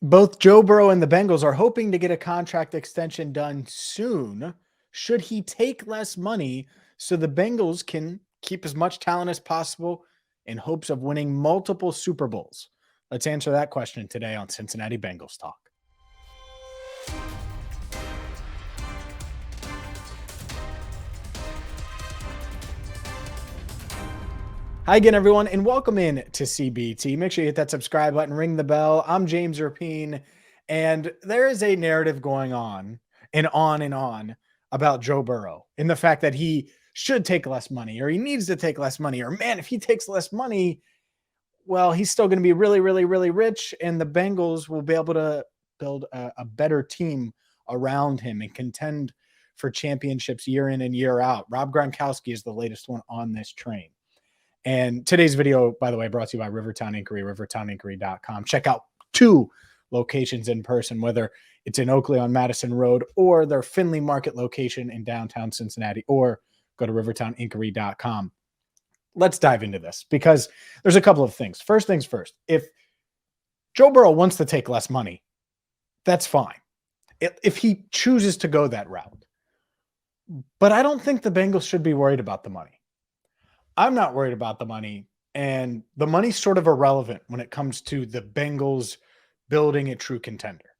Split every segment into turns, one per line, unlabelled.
Both Joe Burrow and the Bengals are hoping to get a contract extension done soon. Should he take less money so the Bengals can keep as much talent as possible in hopes of winning multiple Super Bowls? Let's answer that question today on Cincinnati Bengals Talk. Hi again, everyone, and welcome in to CBT. Make sure you hit that subscribe button, ring the bell. I'm James Rapine, and there is a narrative going on and on about Joe Burrow and the fact that he should take less money or he needs to take less money, or man, if he takes less money, well, he's still going to be really, really, really rich, and the Bengals will be able to build a better team around him and contend for championships year in and year out. Rob Gronkowski is the latest one on this train. And today's video, by the way, brought to you by Rivertown Inquiry, rivertowninquiry.com. Check out 2 locations in person, whether it's in Oakley on Madison Road or their Finley Market location in downtown Cincinnati, or go to rivertowninquiry.com. Let's dive into this because there's a couple of things. First things first, if Joe Burrow wants to take less money, that's fine. If he chooses to go that route. But I don't think the Bengals should be worried about the money. I'm not worried about the money, and the money's sort of irrelevant when it comes to the Bengals building a true contender.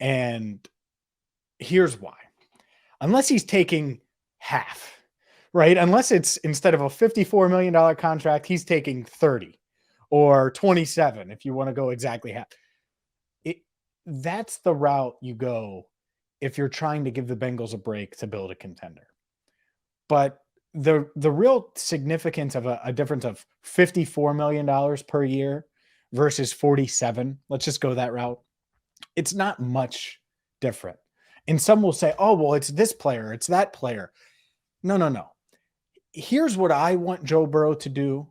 And here's why. Unless he's taking half, right? Unless it's instead of a $54 million contract, he's taking 30 or 27 if you want to go exactly half. That's the route you go if you're trying to give the Bengals a break to build a contender. But the real significance of a difference of $54 million per year versus 47, let's just go that route. It's not much different. And some will say, oh, well, it's this player, it's that player. No. Here's what I want Joe Burrow to do.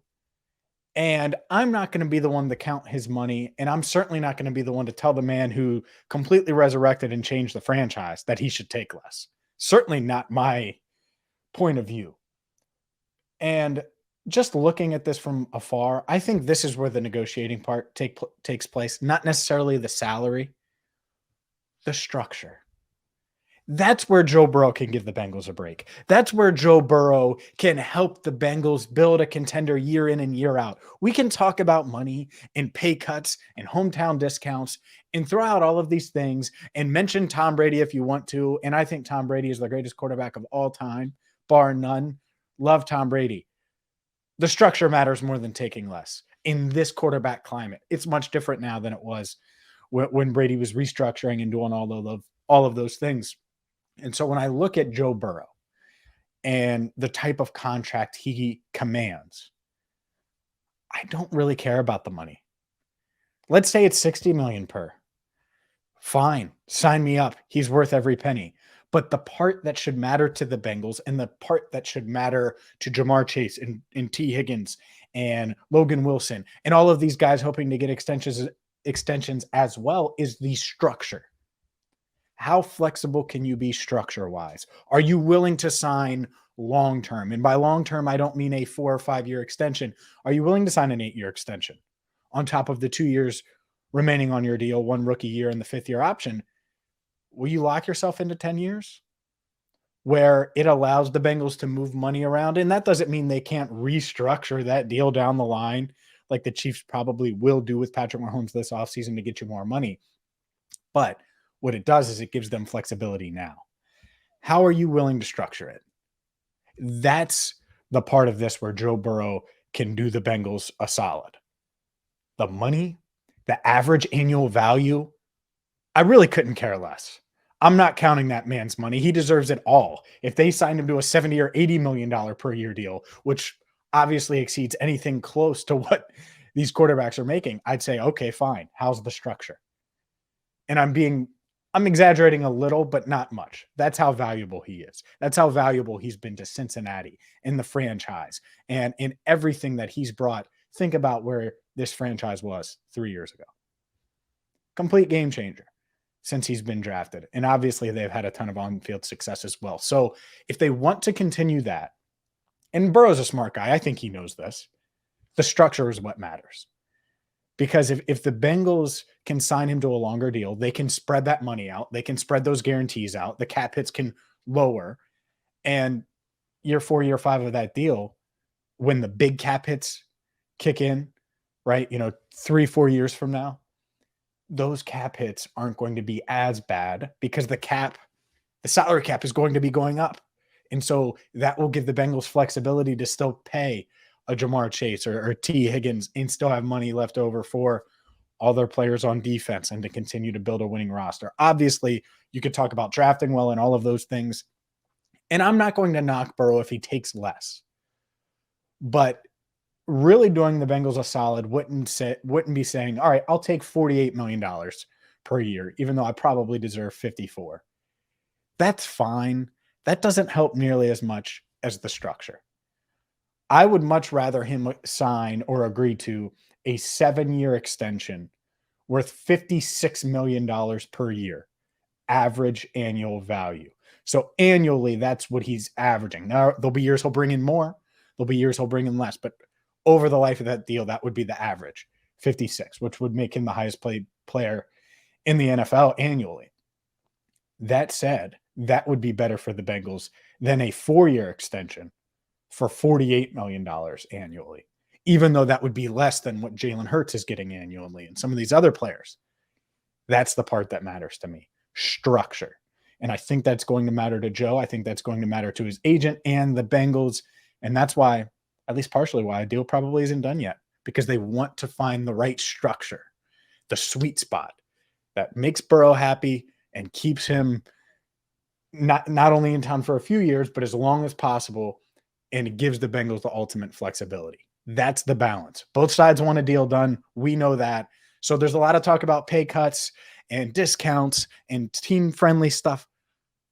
And I'm not going to be the one to count his money. And I'm certainly not going to be the one to tell the man who completely resurrected and changed the franchise that he should take less. Certainly not my point of view. And just looking at this from afar, I think this is where the negotiating part takes place, not necessarily the salary, the structure. That's where Joe Burrow can give the Bengals a break. That's where Joe Burrow can help the Bengals build a contender year in and year out. We can talk about money and pay cuts and hometown discounts and throw out all of these things and mention Tom Brady if you want to. And I think Tom Brady is the greatest quarterback of all time, bar none. Love Tom Brady. The structure matters more than taking less in this quarterback climate. It's much different now than it was when Brady was restructuring and doing all of those things. And so when I look at Joe Burrow and the type of contract he commands, I don't really care about the money. Let's say it's $60 million per. Fine, sign me up. He's worth every penny. But the part that should matter to the Bengals and the part that should matter to Jamar Chase and T. Higgins and Logan Wilson and all of these guys hoping to get extensions as well is the structure. How flexible can you be structure-wise? Are you willing to sign long-term? And by long-term, I don't mean a 4 or 5 year extension. Are you willing to sign an 8-year extension on top of the 2 years remaining on your deal, 1 rookie year and the 5th year option? Will you lock yourself into 10 years where it allows the Bengals to move money around? And that doesn't mean they can't restructure that deal down the line like the Chiefs probably will do with Patrick Mahomes this offseason to get you more money. But what it does is it gives them flexibility now. How are you willing to structure it? That's the part of this where Joe Burrow can do the Bengals a solid. The money, the average annual value, I really couldn't care less. I'm not counting that man's money. He deserves it all. If they signed him to a $70 or $80 million per year deal, which obviously exceeds anything close to what these quarterbacks are making, I'd say, okay, fine. How's the structure? And I'm exaggerating a little, but not much. That's how valuable he is. That's how valuable he's been to Cincinnati in the franchise and in everything that he's brought. Think about where this franchise was 3 years ago. Complete game changer since he's been drafted. And obviously they've had a ton of on-field success as well. So if they want to continue that, and Burrow's a smart guy, I think he knows this, the structure is what matters. Because if the Bengals can sign him to a longer deal, they can spread that money out. They can spread those guarantees out. The cap hits can lower. And year 4, year 5 of that deal, when the big cap hits kick in, right? 3, 4 years from now, those cap hits aren't going to be as bad because the salary cap is going to be going up. And so that will give the Bengals flexibility to still pay a Jamar Chase or T. Higgins and still have money left over for all their players on defense and to continue to build a winning roster. Obviously, you could talk about drafting well and all of those things. And I'm not going to knock Burrow if he takes less. But really doing the Bengals a solid wouldn't be saying, all right, I'll take $48 million per year, even though I probably deserve 54. That's fine. That doesn't help nearly as much as the structure. I would much rather him sign or agree to a 7-year extension worth $56 million per year, average annual value. So annually, that's what he's averaging. Now, there'll be years he'll bring in more. There'll be years he'll bring in less. But over the life of that deal, that would be the average, 56, which would make him the highest paid player in the NFL annually. That said, that would be better for the Bengals than a 4-year extension for $48 million annually, even though that would be less than what Jalen Hurts is getting annually and some of these other players. That's the part that matters to me, structure. And I think that's going to matter to Joe. I think that's going to matter to his agent and the Bengals. And that's why, at least partially why, a deal probably isn't done yet, because they want to find the right structure, the sweet spot that makes Burrow happy and keeps him not only in town for a few years, but as long as possible. And it gives the Bengals the ultimate flexibility. That's the balance. Both sides want a deal done. We know that. So there's a lot of talk about pay cuts and discounts and team-friendly stuff.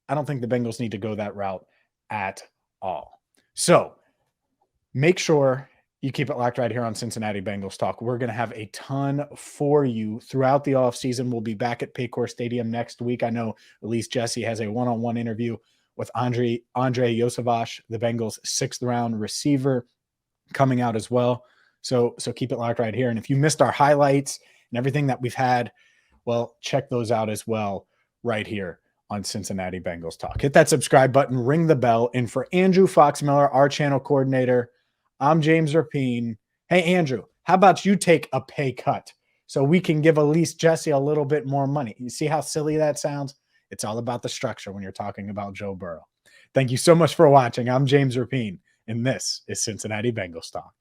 I don't think the Bengals need to go that route at all. So make sure you keep it locked right here on Cincinnati Bengals Talk. We're going to have a ton for you throughout the offseason. We'll be back at Paycor Stadium next week. I know at least Jesse has a one-on-one interview with Andre Yosavash, the Bengals' 6th-round receiver, coming out as well. So keep it locked right here. And if you missed our highlights and everything that we've had, well, check those out as well right here on Cincinnati Bengals Talk. Hit that subscribe button, ring the bell. And for Andrew Foxmiller, our channel coordinator, I'm James Rapine. Hey, Andrew, how about you take a pay cut so we can give at least Jesse a little bit more money? You see how silly that sounds? It's all about the structure when you're talking about Joe Burrow. Thank you so much for watching. I'm James Rapine, and this is Cincinnati Bengals Talk.